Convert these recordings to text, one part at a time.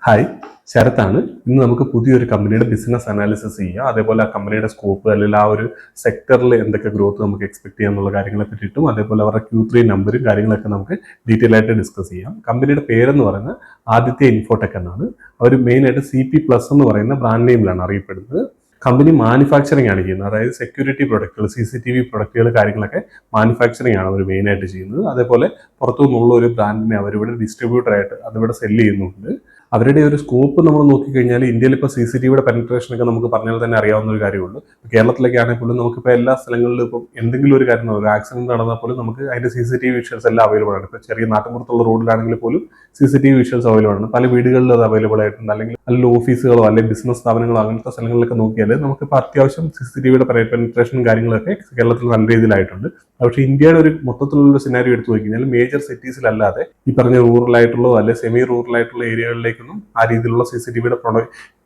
Hi, ശരത്താണ്. ഇന്ന് നമുക്ക് പുതിയൊരു കമ്പനിയുടെ ബിസിനസ് അനാലിസിസ് ചെയ്യാം. അതേപോലെ ആ കമ്പനിയുടെ സ്കോപ്പ് അല്ലെങ്കിൽ ആ ഒരു സെക്ടറിൽ എന്തൊക്കെ ഗ്രോത്ത് നമുക്ക് എക്സ്പെക്ട് ചെയ്യാം എന്നുള്ള കാര്യങ്ങളെ പറ്റിയിട്ടും അതേപോലെ അവരുടെ Q3 നമ്പറും കാര്യങ്ങളൊക്കെ നമുക്ക് ഡീറ്റെയിൽ ആയിട്ട് ഡിസ്കസ് ചെയ്യാം. കമ്പനിയുടെ പേരെന്ന് പറയുന്നത് ആദിത്യ ഇൻഫോടെക് എന്നാണ്. അവർ മെയിനായിട്ട് CP+ എന്ന് പറയുന്ന ബ്രാൻഡ് നെയിമിലാണ് അറിയപ്പെടുന്നത്. കമ്പനി മാനുഫാക്ചറിങ് ആണ് ചെയ്യുന്നത്. അതായത് സെക്യൂരിറ്റി പ്രൊഡക്റ്റുകൾ, CCTV പ്രൊഡക്റ്റുകൾ കാര്യങ്ങളൊക്കെ മാനുഫാക്ചറിങ് ആണ് അവർ മെയിനായിട്ട് ചെയ്യുന്നത്. അതേപോലെ പുറത്തു നിന്നുള്ള ഒരു ബ്രാൻഡിനെ അവരിവിടെ ഡിസ്ട്രിബ്യൂട്ടറായിട്ട് അതിവിടെ സെല്ല് ചെയ്യുന്നുണ്ട്. അവരുടെ ഒരു സ്കോപ്പ് നമ്മൾ നോക്കിക്കഴിഞ്ഞാൽ ഇന്ത്യയിൽ ഇപ്പോൾ CCTVയുടെ പെനട്രേഷൻ ഒക്കെ നമുക്ക് പറഞ്ഞാൽ തന്നെ അറിയാവുന്ന ഒരു കാര്യമുള്ളൂ. കേരളത്തിലൊക്കെ ആണെങ്കിൽ പോലും നമുക്കിപ്പോൾ എല്ലാ സ്ഥലങ്ങളിലും ഇപ്പം എന്തെങ്കിലും ഒരു കാര്യം ഒരു ആക്സിഡന്റ് നടന്നാൽ പോലും നമുക്ക് അതിന്റെ CCTV വിഷ്വൽസ് എല്ലാം അവൈലബിൾ ആണ്. ഇപ്പോൾ ചെറിയ നാട്ടുമ്പുറത്തുള്ള റോഡിലാണെങ്കിൽ പോലും CCTV വിഷ്വൽസ് അവൈലബിൾ ആണ്. പല വീടുകളിലും അത് അവൈലബിൾ ആയിട്ടുണ്ട്. അല്ലെങ്കിൽ ഓഫീസുകളോ അല്ലെങ്കിൽ ബിസിനസ് സ്ഥാപനങ്ങളോ അങ്ങനത്തെ സ്ഥലങ്ങളിലൊക്കെ നോക്കിയാൽ നമുക്കിപ്പോൾ അത്യാവശ്യം CCTVയുടെ പെനട്രേഷനും കാര്യങ്ങളൊക്കെ കേരളത്തിൽ നല്ല രീതിയിലായിട്ടുണ്ട്. പക്ഷേ ഇന്ത്യയുടെ ഒരു മൊത്തത്തിലുള്ള സിനാരിയോ എടുത്തു നോക്കിക്കഴിഞ്ഞാൽ മേജർ സിറ്റീസിലല്ലാതെ ഈ പറഞ്ഞ റൂറൽ ആയിട്ടുള്ളോ അല്ലെങ്കിൽ സെമി റൂറൽ ആയിട്ടുള്ള ഏരിയകളിലേക്കൊന്നും ആ രീതിയിലുള്ള CCTVയുടെ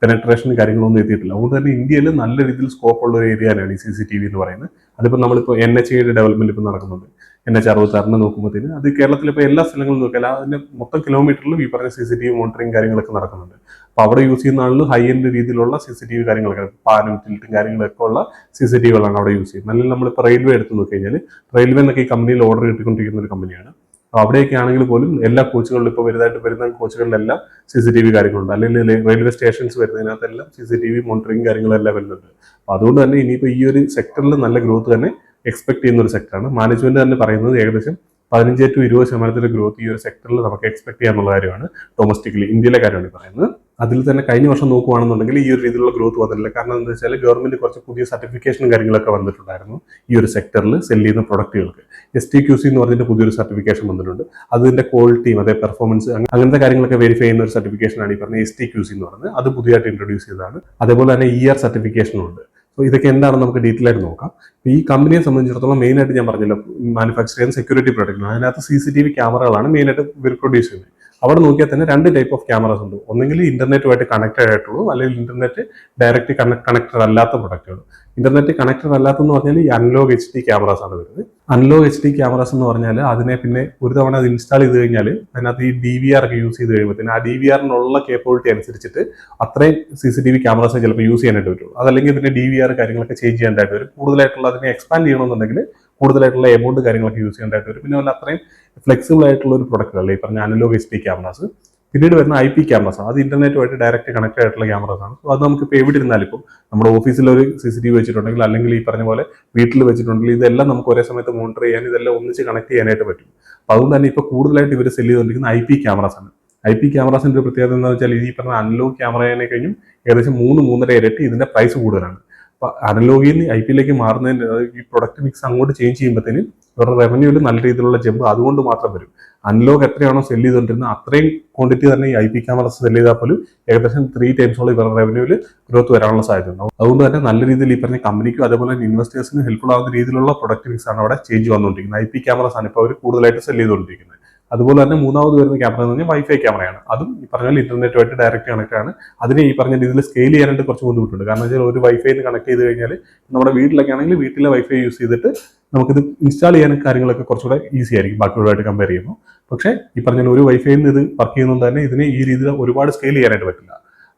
പെനട്രേഷനും കാര്യങ്ങളൊന്നും എത്തിയിട്ടില്ല. അതുകൊണ്ട് തന്നെ ഇന്ത്യയിൽ നല്ല രീതിയിൽ സ്കോപ്പ് ഉള്ള ഒരു ഏരിയയാണ് ഈ CCTV എന്ന് പറയുന്നത്. അതിപ്പോൾ നമ്മളിപ്പോൾ NHAയുടെ ഡെവലപ്മെന്റ് ഇപ്പോൾ നടക്കുന്നുണ്ട്. NH66 നോക്കുമ്പോഴത്തേന് അത് കേരളത്തിൽ ഇപ്പോൾ എല്ലാ സ്ഥലങ്ങളും നോക്കിയാൽ അതിന്റെ മൊത്തം കിലോമീറ്ററിലും ഈ പറഞ്ഞ CCTV മോണിറ്ററിംഗ് കാര്യങ്ങളൊക്കെ നടക്കുന്നുണ്ട്. അപ്പോൾ അവിടെ യൂസ് ചെയ്യുന്ന ആളിൽ ഹൈ എൻഡ് രീതിയിലുള്ള CCTV കാര്യങ്ങളൊക്കെ പാനും ടിൽറ്റും കാര്യങ്ങളൊക്കെ ഉള്ള CCTVകളാണ് അവിടെ യൂസ് ചെയ്യുന്നത്. അല്ലെങ്കിൽ നമ്മളിപ്പോൾ റെയിൽവേ എടുത്ത് നോക്കിക്കഴിഞ്ഞാൽ റെയിൽവേ എന്നൊക്കെ ഈ കമ്പനിയിൽ ഓർഡർ കിട്ടിക്കൊണ്ടിരിക്കുന്ന ഒരു കമ്പനിയാണ്. അപ്പോൾ അവിടെയൊക്കെ ആണെങ്കിൽ പോലും എല്ലാ കോച്ചുകളിലും ഇപ്പോൾ വരുന്ന കോച്ചുകളിലെല്ലാം CCTV കാര്യങ്ങളുണ്ട്. അല്ലെങ്കിൽ റെയിൽവേ സ്റ്റേഷൻസ് വരുന്നതിനകത്തെല്ലാം CCTV മോണിറ്ററിംഗ് കാര്യങ്ങളെല്ലാം വരുന്നുണ്ട്. അപ്പോൾ അതുകൊണ്ട് തന്നെ ഇനിയിപ്പോൾ ഈ ഒരു സെക്ടറിൽ നല്ല ഗ്രോത്ത് തന്നെ എക്സ്പെക്ട് ചെയ്യുന്ന ഒരു സെക്ടറാണ്. മാനേജ്മെന്റ് തന്നെ പറയുന്നത് ഏകദേശം 15 to 20% ഗ്രോത്ത് ഈ ഒരു സെക്ടറിൽ നമുക്ക് എക്സ്പെക്ട് ചെയ്യാന്നുള്ള കാര്യമാണ്. ഡൊമസ്റ്റിക്കലി ഇന്ത്യയിലെ കാര്യമാണ് പറയുന്നത്. അതിൽ തന്നെ കഴിഞ്ഞ വർഷം നോക്കുകയാണെന്നുണ്ടെങ്കിൽ ഈ ഒരു രീതിയിലുള്ള ഗ്രോത്ത് വന്നിട്ടില്ല. കാരണം എന്താ വെച്ചാൽ ഗവൺമെന്റ് കുറച്ച് പുതിയ സർട്ടിഫിക്കേഷനും കാര്യങ്ങളൊക്കെ വന്നിട്ടുണ്ടായിരുന്നു ഈ ഒരു സെക്ടറിൽ സെല് ചെയ്യുന്ന പ്രൊഡക്റ്റുകൾക്ക്. STQC എന്ന് പറഞ്ഞിട്ട് പുതിയൊരു സർട്ടിഫിക്കേഷൻ വന്നിട്ടുണ്ട്. അതിന്റെ ക്വാളിറ്റിയും അതേ പെർഫോമൻസ് അങ്ങനത്തെ കാര്യങ്ങളൊക്കെ വെരിഫൈ ചെയ്യുന്ന ഒരു സർട്ടിഫിക്കേഷനാണ് ഈ പറഞ്ഞ STQC എന്ന് പറയുന്നത്. അത് പുതിയതായിട്ട് ഇൻട്രൊഡ്യൂസ് ചെയ്തതാണ്. അതേപോലെ തന്നെ ER സർട്ടിഫിക്കേഷനും ഉണ്ട്. സോ ഇതൊക്കെ എന്താണെന്ന് നമുക്ക് ഡീറ്റെയിൽ ആയിട്ട് നോക്കാം. ഈ കമ്പനിയെ സംബന്ധിച്ചിടത്തോളം മെയിൻ ആയിട്ട് ഞാൻ പറഞ്ഞല്ലോ, മാനുഫാക്ചർ ചെയ്യുന്ന സെക്യൂരിറ്റി പ്രൊഡക്റ്റ്, അതിനകത്ത് CCTV ക്യാമറകളാണ് മെയിൻ ആയിട്ട് ഇവർ പ്രൊഡ്യൂസ് ചെയ്യുന്നത്. അവിടെ നോക്കിയാൽ തന്നെ 2 ടൈപ്പ് ഓഫ് ക്യാമറാസ് ഉണ്ട്. ഒന്നെങ്കിൽ ഇന്റർനെറ്റുമായിട്ട് കണക്റ്റഡ് ആയിട്ടുള്ളൂ, അല്ലെങ്കിൽ ഇന്റർനെറ്റ് ഡയറക്റ്റ് കണക്റ്റഡ് അല്ലാത്ത പ്രൊഡക്റ്റുകൾ. ഇന്റർനെറ്റ് കണക്റ്റഡ് അല്ലാത്തെന്ന് പറഞ്ഞാൽ ഈ അനലോഗ് HD ക്യാമറാസ് ആണ് വരുന്നത്. അനലോഗ് HD ക്യാമറാസ് എന്ന് പറഞ്ഞാൽ അതിനെ പിന്നെ ഒരു തവണ അത് ഇൻസ്റ്റാൾ ചെയ്ത് കഴിഞ്ഞാൽ അതിനകത്ത് ഈ DVR ഒക്കെ യൂസ് ചെയ്ത് കഴിയുമ്പോഴത്തേന് ആ DVRനുള്ള കേപ്പബിലിറ്റി അനുസരിച്ചിട്ട് അത്രയും CCTV ക്യാമറാസ് ചിലപ്പോൾ യൂസ് ചെയ്യാനായിട്ട് പറ്റുള്ളൂ. അതല്ലെങ്കിൽ ഇതിന്റെ DVR കാര്യങ്ങളൊക്കെ ചേഞ്ച് ചെയ്യേണ്ടതായിട്ട് വരും. കൂടുതലായിട്ടുള്ള അതിനെ എക്സ്പാൻഡ് ചെയ്യണമെന്നുണ്ടെങ്കിൽ കൂടുതലായിട്ടുള്ള എമൗണ്ട് കാര്യങ്ങളൊക്കെ യൂസ് ചെയ്യേണ്ടതായിട്ട് വരും. പിന്നെ അത്രയും ഫ്ലെക്സിബിൾ ആയിട്ടുള്ള ഒരു പ്രൊഡക്റ്റ് അല്ലേ ഈ പറഞ്ഞ അനലോഗ് HD ക്യാമറാസ്. പിന്നീട് വരുന്ന IP ക്യാമറാസ്, അത് ഇന്റർനെറ്റുമായിട്ട് ഡയറക്റ്റ് കണക്ട് ആയിട്ടുള്ള ക്യാമറാസ് ആണ്. സോ അത് നമുക്ക് ഇപ്പോൾ എവിടെ ഇരുന്നാലും, ഇപ്പം നമ്മുടെ ഓഫീസിൽ ഒരു CCTV വെച്ചിട്ടുണ്ടെങ്കിൽ അല്ലെങ്കിൽ ഈ പറഞ്ഞ പോലെ വീട്ടിൽ വെച്ചിട്ടുണ്ടെങ്കിൽ ഇതെല്ലാം നമുക്ക് ഒരേ സമയത്ത് മോണിറ്റർ ചെയ്യാൻ, ഇതെല്ലാം ഒന്നിച്ച് കണക്ട് ചെയ്യാനായിട്ട് പറ്റും. അപ്പോൾ അതുകൊണ്ട് തന്നെ ഇപ്പോൾ കൂടുതലായിട്ട് ഇവർ സെല് ചെയ്തുകൊണ്ടിരിക്കുന്ന IP ക്യാമറാസ് ആണ്. IP ക്യാമറാസിന്റെ ഒരു പ്രത്യേകത എന്താണെന്ന് വെച്ചാൽ ഈ പറഞ്ഞ അനലോഗ് ക്യാമറയെ കഴിഞ്ഞും ഏകദേശം 3-3.5 ഇരട്ടി ഇതിന്റെ പ്രൈസ് കൂടുതലാണ്. അപ്പൊ അനലോഗിൽ നിന്ന് IP മാറുന്നതിന്റെ ഈ പ്രൊഡക്റ്റ് മിക്സ് അങ്ങോട്ട് ചേഞ്ച് ചെയ്യുമ്പോഴത്തേന് ഇവരുടെ റവന്യൂവിൽ നല്ല രീതിയിലുള്ള ജമ്പ് അതുകൊണ്ട് മാത്രം വരും. അനലോഗ് എത്രയാണോ സെല് ചെയ്തുകൊണ്ടിരുന്നത് അത്രയും ക്വാണ്ടിറ്റി തന്നെ ഈ IP ക്യാമറസ് സെല് ചെയ്താൽ പോലും ഏകദേശം 3 ടൈംസോളം ഇവരുടെ റവന്യൂവിൽ ഗ്രോത്ത് വരാനുള്ള സാധ്യത ഉണ്ടാവും. അതുകൊണ്ട് തന്നെ നല്ല രീതിയിൽ ഈ പറഞ്ഞ കമ്പനിക്കും അതേപോലെ തന്നെ ഇൻവെസ്റ്റേഴ്സിനും ഹെൽപ്ഫുൾ ആവുന്ന രീതിയിലുള്ള പ്രൊഡക്റ്റ് മിക്സ് ആണ് അവിടെ ചേഞ്ച് വന്നുകൊണ്ടിരിക്കുന്നത്. IP ക്യാമറസ് ആണ് ഇപ്പോൾ അവർ കൂടുതലായിട്ട് സെല് ചെയ്തുകൊണ്ടിരിക്കുന്നത്. അതുപോലെ തന്നെ മൂന്നാമത് വരുന്ന ക്യാമറ എന്ന് പറഞ്ഞാൽ വൈഫൈ ക്യാമറയാണ്. അതും ഈ പറഞ്ഞാൽ ഇന്റർനെറ്റുമായിട്ട് ഡയറക്റ്റ് കണക്ട് ആണ്. അതിനെ ഈ പറഞ്ഞ രീതിയിൽ സ്കെയിൽ ചെയ്യാനായിട്ട് കുറച്ച് ബുദ്ധിമുട്ടുണ്ട്. കാരണം വെച്ചാൽ ഒരു വൈഫൈന്ന് കണക്ട് ചെയ്ത് കഴിഞ്ഞാൽ നമ്മുടെ വീട്ടിലൊക്കെ ആണെങ്കിൽ വീട്ടിലെ വൈഫൈ യൂസ് ചെയ്തിട്ട് നമുക്കിത് ഇൻസ്റ്റാൾ ചെയ്യാൻ കാര്യങ്ങളൊക്കെ കുറച്ചുകൂടെ ഈസി ആയിരിക്കും ബാക്കിയുള്ളതായിട്ട് കമ്പയർ ചെയ്യുമ്പോൾ. പക്ഷേ ഈ പറഞ്ഞ ഒരു വൈഫൈയിൽ നിന്ന് ഇത് വർക്ക് ചെയ്യുന്നത് തന്നെ ഇതിനെ ഈ രീതിയിൽ ഒരുപാട് സ്കെയിൽ ചെയ്യാനായിട്ട് പറ്റില്ല.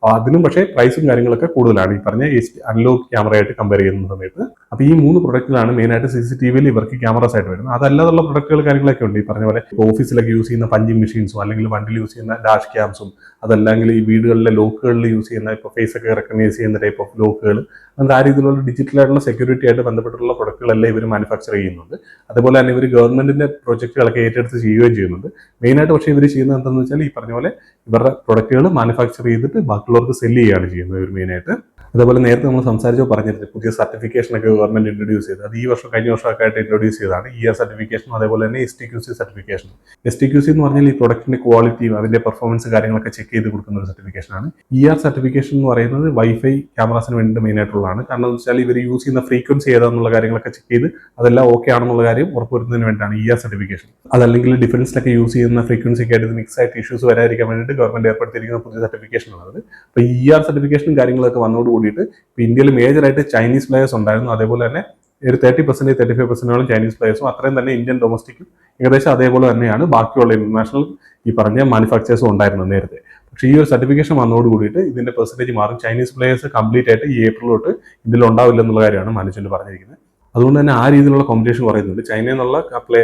അതിനും പക്ഷേ പ്രൈസും കാര്യങ്ങളൊക്കെ കൂടുതലാണ് ഈ പറഞ്ഞ അനലോഗ് ക്യാമറയായിട്ട് കമ്പയർ ചെയ്യുന്ന സമയത്ത്. അപ്പോൾ ഈ 3 പ്രൊഡക്റ്റിലാണ് മെയിനായിട്ട് CCTVയിൽ ഇവർക്ക് ക്യാമറാസ് ആയിട്ട് വരുന്നത്. അതല്ലാതുള്ള പ്രൊഡക്റ്റുകൾ കാര്യങ്ങളൊക്കെ ഉണ്ട്. ഈ പറഞ്ഞ പോലെ ഓഫീസിലൊക്കെ യൂസ് ചെയ്യുന്ന പഞ്ചിങ് മെഷീൻസും അല്ലെങ്കിൽ വണ്ടിയിൽ യൂസ് ചെയ്യുന്ന ഡാഷ് ക്യാംസും, അതല്ലെങ്കിൽ ഈ വീടുകളിലെ ലോക്കുകളിൽ യൂസ് ചെയ്യുന്ന ഇപ്പോൾ ഫേസ് ഒക്കെ റെക്കഗ്നൈസ് ചെയ്യുന്ന ടൈപ്പ് ഓഫ് ലോക്കുകൾ, അങ്ങനത്തെ ആ രീതിയിലുള്ള ഡിജിറ്റലായിട്ടുള്ള സെക്യൂരിറ്റി ആയിട്ട് ബന്ധപ്പെട്ടുള്ള പ്രൊഡക്റ്റുകളെല്ലാം ഇവർ മാനുഫാക്ചർ ചെയ്യുന്നുണ്ട്. അതുപോലെ തന്നെ ഇവർ ഗവൺമെന്റിന്റെ പ്രൊജക്റ്റുകളൊക്കെ ഏറ്റെടുത്ത് ചെയ്യുകയും ചെയ്യുന്നുണ്ട്. മെയിനായിട്ട് പക്ഷേ ഇവർ ചെയ്യുന്നത് എന്താണെന്ന് വെച്ചാൽ ഈ പറഞ്ഞ പോലെ ഇവരുടെ പ്രൊഡക്റ്റുകൾ മാനുഫാക്ചർ ചെയ്തിട്ട് ബാക്കിയുള്ളവർക്ക് സെല് ചെയ്യുകയാണ് ചെയ്യുന്നത് ഇവർ മെയിനായിട്ട്. അതേപോലെ നേരത്തെ നമ്മൾ സംസാരിച്ചോ പറഞ്ഞിരുന്നത് പുതിയ സർട്ടിഫിക്കേഷനൊക്കെ ഗവൺമെന്റ് ഇൻട്രൊഡ്യൂസ് ചെയ്തത്. അത് ഈ വർഷം കഴിഞ്ഞ വർഷമൊക്കെ ആയിട്ട് ഇൻട്രൊഡ്യൂസ് ചെയ്തതാണ് ER സർട്ടിഫിക്കേഷനും അതേപോലെ തന്നെ STQC സർട്ടിഫിക്കേഷനും. STQC എന്ന് പറഞ്ഞാൽ ഈ പ്രൊഡക്റ്റിന്റെ ക്വാളിറ്റിയും അതിന്റെ പെർഫോമൻസ് കാര്യങ്ങളൊക്കെ ചെക്ക് ചെയ്ത് കൊടുക്കുന്ന ഒരു സർട്ടിഫിക്കേഷനാണ്. ER സർട്ടിഫിക്കേഷൻ എന്ന് പറയുന്നത് വൈഫൈ ക്യാമറാസിന് വേണ്ടി മെയിൻ ആയിട്ടുള്ളതാണ്. കാരണം എന്ന് വെച്ചാൽ ഇവർ യൂസ് ചെയ്യുന്ന ഫ്രീക്വൻസി ഏതാണെന്നുള്ള കാര്യങ്ങളൊക്കെ ചെക്ക് ചെയ്ത് അതെല്ലാം ഓക്കെ ആണെന്നുള്ള കാര്യം ഉറപ്പുവരുത്തുന്നതിന് വേണ്ടിയാണ് ER സർട്ടിഫിക്കേഷൻ. അതല്ലെങ്കിൽ ഡിഫൻസിലൊക്കെ യൂസ് ചെയ്യുന്ന ഫ്രീക്വൻസിക്ക് ആയിട്ട് മിക്സ് ആയിട്ട് ഇഷ്യൂസ് വരാതിരിക്കാൻ വേണ്ടിയിട്ട് ഗവൺമെന്റ് ഏർപ്പെടുത്തിയിരിക്കുന്ന പുതിയ സർട്ടിഫിക്കേഷനാണ്. അപ്പോൾ ER സർട്ടിഫിക്കേഷൻ കാര്യങ്ങളൊക്കെ വന്നതോട് കൂടിയിട്ട് ഇപ്പോൾ ഇന്ത്യയിൽ മേജറായിട്ട് ചൈനീസ് പ്ലേയേഴ്സ് ഉണ്ടായിരുന്നു. അതേപോലെ തന്നെ ഒരു 30% 35% ചൈനീസ് പ്ലേയേഴ്സും അത്രയും തന്നെ ഇന്ത്യൻ ഡൊമസ്റ്റിക്കും ഏകദേശം അതേപോലെ തന്നെയാണ് ബാക്കിയുള്ള ഇന്റർനാഷണൽ ഈ പറഞ്ഞ മാനുഫാക്ചേഴ്സും ഉണ്ടായിരുന്നത് നേരത്തെ. പക്ഷേ ഈ ഒരു സർട്ടിഫിക്കേഷൻ വന്നതോട് കൂടിയിട്ട് ഇതിന്റെ പെർസെന്റേജ് മാറും. ചൈനീസ് പ്ലേയേഴ്സ് കംപ്ലീറ്റ് ആയിട്ട് ഈ ഏപ്രിൽ തൊട്ട് ഇതിലുണ്ടാവില്ല എന്നുള്ള കാര്യമാണ് മാനേജ്മെന്റ് പറഞ്ഞിരിക്കുന്നത്. അതുകൊണ്ട് തന്നെ ആ രീതിയിലുള്ള കോമ്പറ്റീഷൻ കുറയുന്നുണ്ട്. ചൈനയിൽ നിന്നുള്ള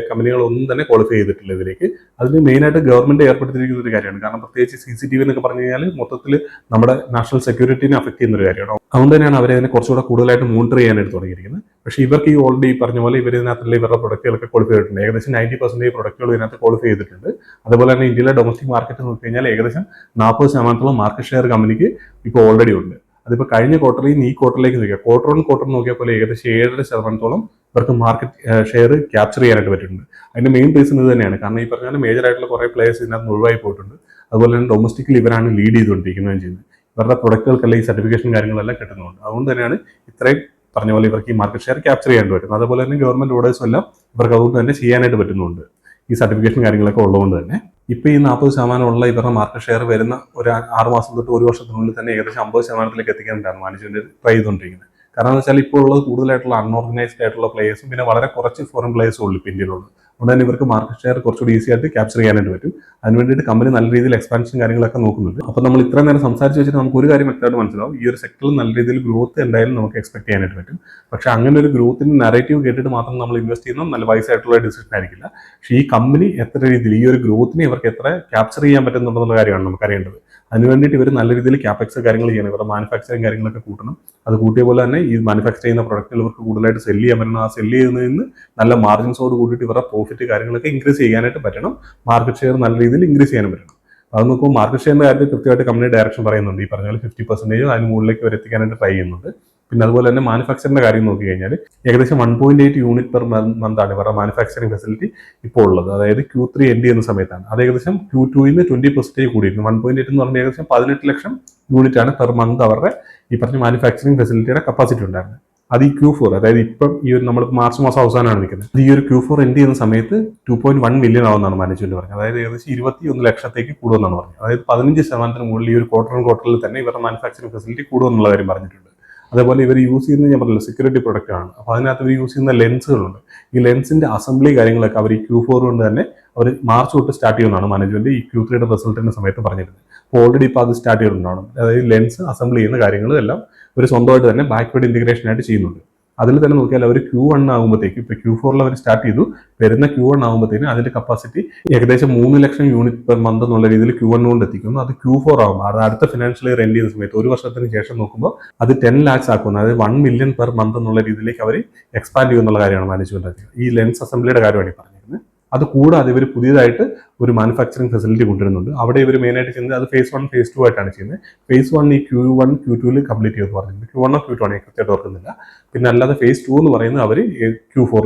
കമ്പനികളൊന്നും തന്നെ ക്വാളിഫൈ ചെയ്തിട്ടില്ല ഇതിലേക്ക്. അതിന് മെയിനായിട്ട് ഗവൺമെന്റ് ഏർപ്പെടുത്തിയിരിക്കുന്ന ഒരു കാര്യമാണ്. കാരണം പ്രത്യേകിച്ച് CCTV എന്നൊക്കെ പറഞ്ഞു കഴിഞ്ഞാൽ മൊത്തത്തിൽ നമ്മുടെ നാഷണൽ സെക്യൂരിറ്റിനെ അഫക്ട് ചെയ്യുന്ന ഒരു കാര്യമാണ്. അതുകൊണ്ട് തന്നെയാണ് അവരെ അതിനെ കുറച്ചുകൂടെ കൂടുതലായിട്ട് മോണിറ്റർ ചെയ്യാനായിട്ട് തുടങ്ങിയിരിക്കുന്നത്. പക്ഷേ ഇവർക്ക് ഈ ഓൾറെഡി പറഞ്ഞ പോലെ ഇവരിതിനകത്തുള്ള ഇവരുടെ പ്രൊഡക്റ്റുകളൊക്കെ ക്വാളിഫൈ ചെയ്തിട്ടുണ്ട്. ഏകദേശം 90% പ്രൊഡക്റ്റുകൾ ഇതിനകത്ത് ക്വാളിഫൈ ചെയ്തിട്ടുണ്ട്. അതുപോലെ തന്നെ ഇന്ത്യയിലെ ഡൊമസ്റ്റിക് മാർക്കറ്റ് നോക്കി കഴിഞ്ഞാൽ ഏകദേശം 40% മാർക്കറ്റ് ഷെയർ കമ്പനിക്ക് ഇപ്പോൾ ഓൾറെഡി ഉണ്ട്. അതിപ്പോൾ കഴിഞ്ഞ ക്വാർട്ടറിൽ നിന്ന് ഈ ക്വാർട്ടറിലേക്ക് നോക്കിയാൽ ക്വാർട്ടർ നോക്കിയാൽ പോലെ ഏകദേശം 7.5% ഇവർക്ക് മാർക്കറ്റ് ഷെയർ ക്യാപ്ചർ ചെയ്യാനായിട്ട് പറ്റിയിട്ടുണ്ട്. അതിന്റെ മെയിൻ റീസൺ ഇത് തന്നെയാണ്. കാരണം ഈ പറഞ്ഞാൽ മേജർ ആയിട്ടുള്ള കുറേ പ്ലേയേഴ്സ് ഇതിനകത്ത് ഒഴിവായി പോയിട്ടുണ്ട്. അതുപോലെ തന്നെ ഡൊമസ്റ്റിക്കലി ഇവരാണ് ലീഡ് ചെയ്തുകൊണ്ടിരിക്കുന്നതും ചെയ്യുന്നത്. ഇവരുടെ പ്രൊഡക്റ്റുകൾക്കെല്ലാം ഈ സർട്ടിഫിക്കേഷൻ കാര്യങ്ങളെല്ലാം കിട്ടുന്നുണ്ട്. അതുകൊണ്ട് തന്നെയാണ് ഇത്രയും പറഞ്ഞ പോലെ ഇവർക്ക് ഈ മാർക്കറ്റ് ഷെയർ ക്യാപ്ചർ ചെയ്യാൻ പറ്റുന്നത്. അതുപോലെ തന്നെ ഗവൺമെന്റ് ഓർഡേഴ്സും എല്ലാം ഇവർക്ക് അതുകൊണ്ട് തന്നെ ചെയ്യാനായിട്ട് പറ്റുന്നുണ്ട് ഈ സർട്ടിഫിക്കേഷൻ കാര്യങ്ങളൊക്കെ ഉള്ളതുകൊണ്ട് തന്നെ. ഇപ്പോൾ ഈ 40% ഇവരുടെ മാർക്കറ്റ് ഷെയർ വരുന്ന ഒരു 6 മാസം തൊട്ട് 1 വർഷത്തിനുള്ളിൽ തന്നെ ഏകദേശം 50% എത്തിക്കാനായിട്ടാണ് മാനേജ്മെന്റ് ട്രൈ ചെയ്തുകൊണ്ടിരിക്കുന്നത്. കാരണം എന്ന് വെച്ചാൽ ഇപ്പോൾ ഉള്ളത് കൂടുതലായിട്ടുള്ള അൺഓർഗനൈസ്ഡ് ആയിട്ടുള്ള പ്ലേയേഴ്സും പിന്നെ വളരെ കുറച്ച് ഫോറിൻ പ്ലേയേഴ്സും ഉള്ളൂ ഇപ്പോൾ ഇന്ത്യയിലുള്ളത്. അതുകൊണ്ട് തന്നെ ഇവർക്ക് മാർക്കറ്റ് ഷെയർ കുറച്ചുകൂടി ഈസി ആയിട്ട് ക്യാപ്ചർ ചെയ്യാനായിട്ട് പറ്റും. അതിന് വേണ്ടിയിട്ട് കമ്പനി നല്ല രീതിയിൽ എക്സ്പാൻഷൻ കാര്യങ്ങളൊക്കെ നോക്കുന്നുണ്ട്. അപ്പോൾ നമ്മൾ ഇത്രയും നേരം സംസാരിച്ച് വെച്ചിട്ട് നമുക്ക് ഒരു കാര്യം വ്യക്തമായിട്ട് മനസ്സിലാവും, ഈ ഒരു സെക്ടറിൽ നല്ല രീതിയിൽ ഗ്രോത്ത് എന്തായാലും നമുക്ക് എക്സ്പെക്ട് ചെയ്യാനായിട്ട് പറ്റും. പക്ഷേ അങ്ങനെ ഒരു ഗ്രോത്തിന്റെ നറേറ്റീവ് കേട്ടിട്ട് മാത്രം നമ്മൾ ഇൻവെസ്റ്റ് ചെയ്യുന്നത് നല്ല വൈസ് ആയിട്ടുള്ള ഡിസിഷൻ ആയിരിക്കില്ല. പക്ഷേ ഈ കമ്പനി എത്ര രീതിയിൽ ഈ ഒരു ഗ്രോത്തിനെ ഇവർക്ക് എത്ര ക്യാപ്ചർ ചെയ്യാൻ പറ്റുന്നുണ്ടെന്നുള്ള കാര്യമാണ് നമുക്ക് അറിയേണ്ടത്. അതിന് വേണ്ടിയിട്ട് ഇവർ നല്ല രീതിയിൽ ക്യാപെക്സ് കാര്യങ്ങൾ ചെയ്യണം. ഇവരുടെ മാനുഫാക്ചറിങ് കാര്യങ്ങളൊക്കെ കൂട്ടണം. അത് കൂട്ടിയ പോലെ തന്നെ ഈ മാനുഫാക്ചർ ചെയ്യുന്ന പ്രൊഡക്റ്റുകൾ ഇവർക്ക് കൂടുതലായിട്ട് സെല് ചെയ്യാൻ പറ്റണം. ആ സെല് ചെയ്യുന്നതിൽ നിന്ന് നല്ല മാർജിൻസോട് കൂടിയിട്ട് ഇവരുടെ പ്രോഫിറ്റ് കാര്യങ്ങളൊക്കെ ഇൻക്രീസ് ചെയ്യാനായിട്ട് പറ്റണം. മാർക്കറ്റ് ഷെയർ നല്ല രീതിയിൽ ഇൻക്രീസ് ചെയ്യാനും പറ്റണം. അത് നോക്കുമ്പോൾ മാർക്കറ്റ് ഷെയറിന്റെ കാര്യത്തിൽ കൃത്യമായിട്ട് കമ്പനി ഡയറക്ഷൻ പറയുന്നുണ്ട്. ഈ പറഞ്ഞ പോലെ 50% അതിന് മുകളിലേക്ക് അവർ എത്തിക്കാനായിട്ട് ട്രൈ ചെയ്യുന്നുണ്ട്. പിന്നെ അതുപോലെ തന്നെ മാനുഫാക്ചറിന്റെ കാര്യം നോക്കി കഴിഞ്ഞാൽ ഏകദേശം 1.8 യൂണിറ്റ് പെർ മന്ത് ആണ് ഇവരുടെ മാനുഫാക്ചറിങ് ഫെസിലിറ്റി ഇപ്പോൾ ഉള്ളത്. അതായത് Q3 എൻഡ് ചെയ്യുന്ന സമയത്താണ്. അത് ഏകദേശം Q2 20% കൂടിയിരുന്നു. 1.8 എന്ന് പറഞ്ഞാൽ ഏകദേശം 18 ലക്ഷം യൂണിറ്റ് ആണ് പെർ മന്ത് അവരുടെ ഈ പറഞ്ഞ മാനുഫാക്ചറിങ് ഫെസിലിറ്റിയുടെ കപ്പാസിറ്റി ഉണ്ടായിരുന്നത്. അത് ഈ Q4 അതായത് ഇപ്പം ഈ ഒരു നമ്മൾ മാർച്ച് മാസം അവസാനമാണ് നിൽക്കുന്നത്. ഈ ഒരു Q4 എൻഡ് ചെയ്യുന്ന സമയത്ത് 2.1 മില്യൺ ആവുമെന്നാണ് മാനേജ്മെന്റ് പറഞ്ഞത്. അതായത് ഏകദേശം 21 ലക്ഷത്തേക്ക് കൂടുമെന്നാണ് പറഞ്ഞത്. അതായത് 15% മുകളിൽ ഈ ഒരു ക്വാർട്ടറിൽ തന്നെ ഇവരുടെ മാനുഫാക്ചറിങ് ഫെസിലിറ്റി കൂടുമെന്നുള്ള കാര്യം പറഞ്ഞിട്ടുണ്ട്. അതേപോലെ ഇവർ യൂസ് ചെയ്യുന്നത് ഞാൻ പറഞ്ഞില്ല സെക്യൂരിറ്റി പ്രൊഡക്റ്റ് ആണ്. അപ്പോൾ അതിനകത്ത് ഇവർ യൂസ് ചെയ്യുന്ന ലെൻസുകളുണ്ട്. ഈ ലെൻസിന്റെ അസംബ്ലി കാര്യങ്ങളൊക്കെ അവർ ഈ Q4 കൊണ്ട് തന്നെ അവർ മാർച്ച് തൊട്ട് സ്റ്റാർട്ട് ചെയ്യുന്നതാണ് മാനേജ്മെന്റ് ഈ Q3 റിസൾട്ടിന്റെ സമയത്ത് പറഞ്ഞിരുന്നത്. അപ്പോൾ ഓൾറെഡി ഇപ്പോൾ അത് സ്റ്റാർട്ട് ചെയ്തിട്ടുണ്ടാവണം. അതായത് ലെൻസ് അസംബ്ലി ചെയ്യുന്ന കാര്യങ്ങളും എല്ലാം ഒരു സ്വന്തമായിട്ട് തന്നെ ബാക്ക്വേർഡ് ഇന്റഗ്രേഷൻ ആയിട്ട് ചെയ്യുന്നുണ്ട്. അതിൽ തന്നെ നോക്കിയാൽ അവർ Q1 ആകുമ്പോഴത്തേക്ക് ഇപ്പോൾ Q4 അവർ സ്റ്റാർട്ട് ചെയ്തു, വരുന്ന Q1 ആകുമ്പോഴത്തേന് അതിന്റെ കപ്പാസിറ്റി ഏകദേശം 3 ലക്ഷം യൂണിറ്റ് പെർ മന്ത് എന്നുള്ള രീതിയിൽ Q1 കൊണ്ട് എത്തിക്കുന്നു. അത് Q4 ആകുമ്പോൾ അത് അടുത്ത ഫിനാൻഷ്യൽ ഇയർ എൻഡ് ചെയ്യുന്ന സമയത്ത് 1 വർഷത്തിന് ശേഷം നോക്കുമ്പോൾ അത് 10 lakhs ആക്കുന്നു. അതായത് 1 മില്യൺ പെർ മന്ത് എന്നുള്ള രീതിയിലേക്ക് അവർ എക്സ്പാൻഡ് ചെയ്യുന്നുള്ള കാര്യമാണ് മാനേജ്മെന്റ്. ഈ ലെൻസ് അസംബ്ലിയുടെ കാര്യമാണ് ഈ പറഞ്ഞിരിക്കുന്നത്. അത് കൂടാതെ ഇവർ പുതിയതായിട്ട് ഒരു മാനുഫാക്ചറിങ് ഫെസിലിറ്റി കൊണ്ടുവരുന്നുണ്ട്. അവിടെ ഇവർ മെയിനായിട്ട് ചെയ്യുന്നത് അത് phase 1 phase 2 ആയിട്ടാണ് ചെയ്യുന്നത്. phase 1 ഈ Q1 Q2 കംപ്ലീറ്റ് ചെയ്യുമെന്ന് പറഞ്ഞിട്ടുണ്ട്. Q1 Q2 ആണ് കൃത്യമായിട്ട് ഓർക്കുന്നില്ല. പിന്നെ അല്ലാതെ phase 2 എന്ന് പറയുന്നത് അവർ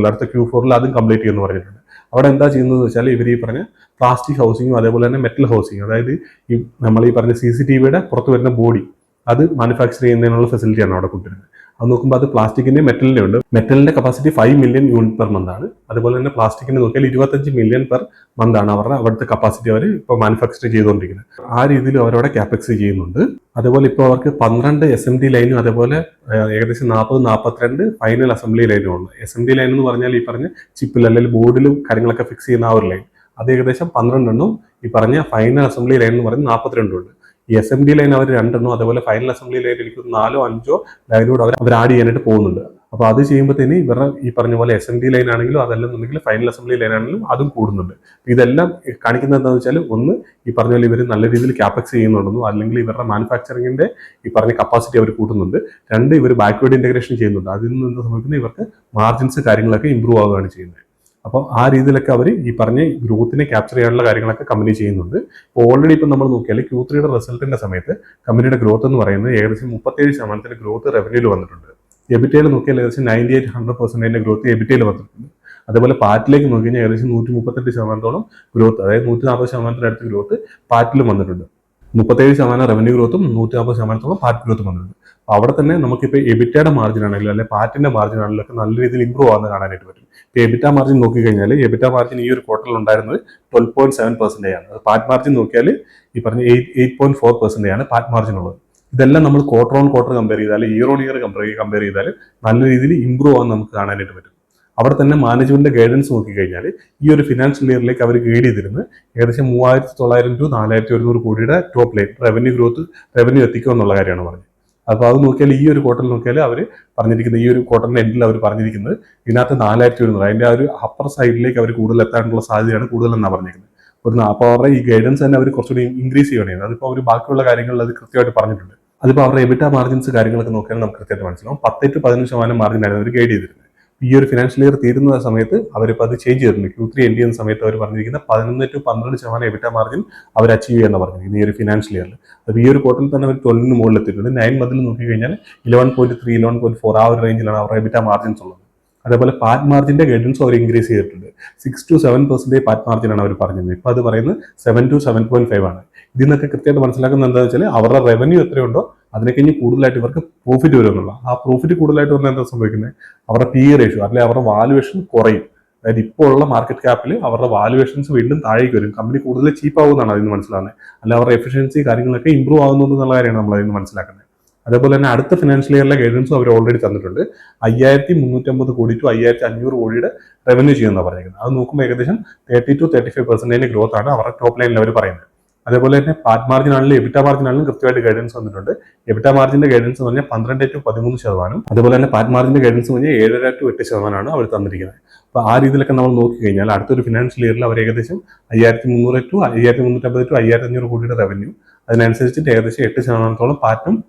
അടുത്ത Q4 അതും കംപ്ലീറ്റ് ചെയ്യുമെന്ന് പറഞ്ഞിട്ടുണ്ട്. അവിടെ എന്താ ചെയ്യുന്നത് വെച്ചാൽ ഇവർ ഈ പറഞ്ഞ പ്ലാസ്റ്റിക് ഹൗസിങ്ങും അതേപോലെ തന്നെ മെറ്റൽ ഹൗസിങ്ങും, അതായത് ഈ നമ്മൾ ഈ പറഞ്ഞ CCTVയുടെ പുറത്ത് വരുന്ന ബോഡി അത് മാനുഫാക്ചർ ചെയ്യുന്നതിനുള്ള ഫെസിലിറ്റിയാണ് അവിടെ കൊണ്ടുവരുന്നത്. അത് നോക്കുമ്പോൾ അത് പ്ലാസ്റ്റിക്കിന്റെ മെറ്റലിന്റെ ഉണ്ട്. മെറ്റലിന്റെ capacity 5 million unit per month ആണ്. അതുപോലെ തന്നെ പ്ലാസ്റ്റിക്കിന് നോക്കിയാൽ 25 മില്യൺ പെർ മന്ത് ആണ് അവിടുത്തെ കപ്പാസിറ്റി അവർ ഇപ്പോൾ മാനുഫാക്ചർ ചെയ്തുകൊണ്ടിരിക്കുന്നത്. ആ രീതിയിൽ അവരവിടെ ക്യാപെക്സ് ചെയ്യുന്നുണ്ട്. അതുപോലെ ഇപ്പോൾ അവർക്ക് 12 SMT ലൈനും അതേപോലെ ഏകദേശം 42 ഫൈനൽ അസംബ്ലി ലൈനും ഉണ്ട്. SMT ലൈൻ എന്ന് പറഞ്ഞാൽ ഈ പറഞ്ഞ ചിപ്പിൽ അല്ലെങ്കിൽ ബോർഡിലും കാര്യങ്ങളൊക്കെ ഫിക്സ് ചെയ്യുന്ന ആ ഒരു ലൈൻ അത് ഏകദേശം 12 എണ്ണവും ഈ പറഞ്ഞ ഫൈനൽ അസംബ്ലി ലൈൻ എന്ന് പറയുന്നത് 42 ഉണ്ട്. ഈ SMT ലൈൻ അവർ 2 എണ്ണവും അതേപോലെ ഫൈനൽ അസംബ്ലി ലൈൻ എനിക്ക് 4 5 ലൈനോട് അവർ ആഡ് ചെയ്യാനായിട്ട് പോകുന്നുണ്ട്. അപ്പോൾ അത് ചെയ്യുമ്പോഴത്തേന് ഇവരുടെ ഈ പറഞ്ഞ പോലെ SMT ലൈൻ ആണെങ്കിലും അതല്ലെന്നുണ്ടെങ്കിൽ ഫൈനൽ അസംബ്ലി ലൈൻ ആണെങ്കിലും അതും കൂടുന്നുണ്ട്. ഇതെല്ലാം കാണിക്കുന്നത് എന്താണെന്ന് വെച്ചാൽ ഒന്ന് ഈ പറഞ്ഞ പോലെ ഇവർ നല്ല രീതിയിൽ ക്യാപെക്സ് ചെയ്യുന്നുണ്ടെന്നും അല്ലെങ്കിൽ ഇവരുടെ മാനുഫാക്ചറിങ്ങിന്റെ ഈ പറഞ്ഞ കപ്പാസിറ്റി അവർ കൂട്ടുന്നുണ്ട്. 2 ഇവർ ബാക്ക്വേർഡ് ഇന്റഗ്രേഷൻ ചെയ്യുന്നുണ്ട്. അതിൽ നിന്ന് എന്താ സംഭവിക്കുന്നത് ഇവർക്ക് മാർജിൻസ് കാര്യങ്ങളൊക്കെ ഇമ്പ്രൂവ് ആവുകയാണ് ചെയ്യുന്നത്. അപ്പോൾ ആ രീതിയിലൊക്കെ അവർ ഈ പറഞ്ഞ ഗ്രോത്തിനെ ക്യാപ്ചർ ചെയ്യാനുള്ള കാര്യങ്ങളൊക്കെ കമ്പനി ചെയ്യുന്നുണ്ട്. ഇപ്പോൾ ഓൾറെഡി ഇപ്പം നമ്മൾ നോക്കിയാൽ Q3 റിസൾട്ടിന്റെ സമയത്ത് കമ്പനിയുടെ ഗ്രോത്ത് എന്ന് പറയുന്നത് ഏകദേശം 37% ഗ്രോത്ത് റവന്യൂയിൽ വന്നിട്ടുണ്ട്. എബിറ്റയിൽ നോക്കിയാൽ ഏകദേശം 98-100% ഗ്രോത്ത് എബിറ്റയിൽ വന്നിട്ടുണ്ട്. അതേപോലെ പാറ്റിലേക്ക് നോക്കി കഴിഞ്ഞാൽ ഏകദേശം 138% ഗ്രോത്ത്, അതായത് 140% അടുത്ത് ഗ്രോത്ത് പാറ്റിലും വന്നിട്ടുണ്ട്. 37% റവന്യൂ ഗ്രോത്തും 140% പാറ്റ് ഗ്രോത്തും വന്നിട്ടുണ്ട്. അപ്പോൾ അവിടെ തന്നെ നമുക്കിപ്പോൾ എബിറ്റയുടെ മാർജിൻ ആണെങ്കിലും അല്ലെങ്കിൽ പാറ്റിന്റെ മാർജിൻ ആണെങ്കിലും ഒക്കെ നല്ല രീതിയിൽ ഇമ്പ്രൂവ് ആവുന്ന കാണാനായിട്ട് പറ്റും. ഇപ്പോൾ എബിറ്റ മാർജിൻ നോക്കിക്കഴിഞ്ഞാൽ എബിറ്റ മാർജിൻ ഈ ഒരു ക്വാർട്ടറിൽ ഉണ്ടായിരുന്നത് 12.7% ആണ്. പാറ്റ് മാർജിൻ നോക്കിയാൽ ഈ പറഞ്ഞ 8.4% ആണ് പാറ്റ് മാർജിൻ ഉള്ളത്. ഇതെല്ലാം നമ്മൾ ക്വാർട്ടർ ഓൺ ക്വാർട്ടർ കമ്പയർ ചെയ്താൽ ഇയർ ഓൺ ഇയർ കമ്പയർ ചെയ്താൽ നല്ല രീതിയിൽ ഇമ്പ്രൂവ് ആവാൻ നമുക്ക് കാണാനായിട്ട് പറ്റും. അവിടെ തന്നെ മാനേജ്മെന്റ് ഗൈഡൻസ് നോക്കിക്കഴിഞ്ഞാൽ ഈ ഒരു ഫിനാൻഷ്യൽ ഇയറിലേക്ക് അവർ ഗൈഡ് ചെയ്തിരുന്നത് ഏകദേശം 3900 to 4100 കോടിയുടെ ടോപ്പ് ലൈൻ റവന്യൂ എത്തിക്കുക എന്നുള്ള കാര്യമാണ് പറഞ്ഞത്. അപ്പോൾ അത് നോക്കിയാൽ ഈ ഒരു ക്വാർട്ടറിൽ നോക്കിയാൽ അവർ പറഞ്ഞിരിക്കുന്നത്, ഈ ഒരു ക്വാർട്ടറിന്റെ എൻഡിൽ അവർ പറഞ്ഞിരിക്കുന്നത് ഇതിനകത്ത് 4100, അതിന്റെ ആ ഒരു അപ്പർ സൈഡിലേക്ക് അവർ കൂടുതൽ എത്താനുള്ള സാധ്യതയാണ് കൂടുതലെന്നാണ് പറഞ്ഞിരിക്കുന്നത്. അപ്പോൾ അവരുടെ ഈ ഗൈഡൻസ് തന്നെ അവർ കുറച്ചുകൂടി ഇൻക്രീസ് ചെയ്യണേ. അതിപ്പോൾ അവർ ബാക്കിയുള്ള കാര്യങ്ങളിൽ അത് കൃത്യമായിട്ട് പറഞ്ഞിട്ടുണ്ട്. അതിപ്പോൾ അവരുടെ എബിറ്റ മാർജിൻസ് കാര്യങ്ങളൊക്കെ നോക്കിയാൽ നമുക്ക് കൃത്യമായിട്ട് മനസ്സിലാവും. 10 to 15% മാർജിനായിരുന്നു അവർ ഗൈഡ് ചെയ്തിരുന്നത്. ഈ ഒരു ഫിനാൻഷ്യൽ ഇയർ തീരുന്ന സമയത്ത് അവരിപ്പോൾ അത് ചേഞ്ച് ചെയ്തിട്ടുണ്ട്. Q3 എൻഡ് ചെയ്യുന്ന സമയത്ത് അവർ പറഞ്ഞിരിക്കുന്ന 11 to 12% എബിറ്റ മാർജിൻ അവർ അച്ചീവ് ചെയ്യുന്ന പറഞ്ഞിരിക്കുന്നത് ഈ ഒരു ഫിനാൻഷ്യൽ ഇയറിൽ. അപ്പോൾ ഈ ഒരു ക്വാർട്ടറിൽ തന്നെ അവർ 12 മുകളിൽ എത്തിയിട്ടുണ്ട്. 9 മന്തിൽ നോക്കിക്കഴിഞ്ഞാൽ 11.3, 11.4 ആ ഒരു റേഞ്ചിലാണ് അവരുടെ എബിറ്റ മാർജിൻസ് ഉള്ളത്. അതേപോലെ പാറ്റ് മാർജിന്റെ ഗൈഡൻസ് അവർ ഇൻക്രീസ് ചെയ്തിട്ടുണ്ട്. 6 to 7% പാറ്റ് മാർജിനാണ് അവർ പറഞ്ഞത്. ഇപ്പോൾ അത് പറയുന്നത് 7 to 7.5 ആണ്. ഇതിൽ നിന്നൊക്കെ കൃത്യമായിട്ട് മനസ്സിലാക്കുന്നത് എന്താണെന്ന് വെച്ചാൽ അവരുടെ റവന്യൂ എത്രയുണ്ടോ അതിനെ കഴിഞ്ഞ് കൂടുതലായിട്ട് ഇവർക്ക് പ്രോഫിറ്റ് വരുമെന്നുള്ള. ആ പ്രോഫിറ്റ് കൂടുതലായിട്ട് വന്നാൽ എന്താ സംഭവിക്കുന്നത്, അവരുടെ PE റേഷ്യോ അല്ലെങ്കിൽ അവരുടെ വാലുവേഷൻ കുറയും. അതായത് ഇപ്പോൾ ഉള്ള മാർക്കറ്റ് ക്യാപ്പിൽ അവരുടെ വാലുവേഷൻസ് വീണ്ടും താഴേക്ക് വരും. കമ്പനി കൂടുതൽ ചീപ്പ് ആവുമെന്നാണ് അതിന് മനസ്സിലാകുന്നത്. അല്ല അവരുടെ എഫിഷ്യൻസി കാര്യങ്ങളൊക്കെ ഇമ്പ്രൂവ് ആകുന്നുണ്ട് എന്നുള്ള കാര്യമാണ് നമ്മൾ അതിന് മനസ്സിലാക്കുന്നത്. അതേപോലെ തന്നെ അടുത്ത ഫിനാൻഷ്യൽ ഇയറിലെ ഗൈഡൻസും അവർ ഓൾറെഡി തന്നിട്ടുണ്ട്. 5350 കോടി to 5500 കോടിയുടെ റവന്യൂ ചെയ്യുമെന്നാണ് പറഞ്ഞിരിക്കുന്നത്. അത് നോക്കുമ്പോൾ ഏകദേശം 30 to 35% ഗ്രോത്ത് ആണ് അവരുടെ ടോപ്പ് ലൈനിൽ അവർ പറയുന്നത്. അതേപോലെ തന്നെ പാറ്റ് മാർജിൻ ആണെങ്കിലും എബിറ്റ മാർജിൻ ആണെങ്കിലും കൃത്യമായിട്ട് ഗൈഡൻസ് വന്നിട്ടുണ്ട്. എബിറ്റ മാർജിന്റെ ഗൈഡൻസ് എന്ന് പറഞ്ഞാൽ 12 to 13%. അതുപോലെ തന്നെ പാറ്റ് മാർജിന്റെ ഗൈഡൻസ് എന്ന് പറഞ്ഞാൽ 7.5 to 8% അവർ തന്നിരിക്കുന്നത്. അപ്പോൾ ആ രീതിയിലൊക്കെ നമ്മൾ നോക്കിക്കഴിഞ്ഞാൽ അടുത്തൊരു ഫിനാൻഷ്യൽ ഇയറിൽ അവർ ഏകദേശം 5300 to 5350 to 5500 കോടിയുടെ റവന്യൂ, അതിനനുസരിച്ചിട്ട് ഏകദേശം 8%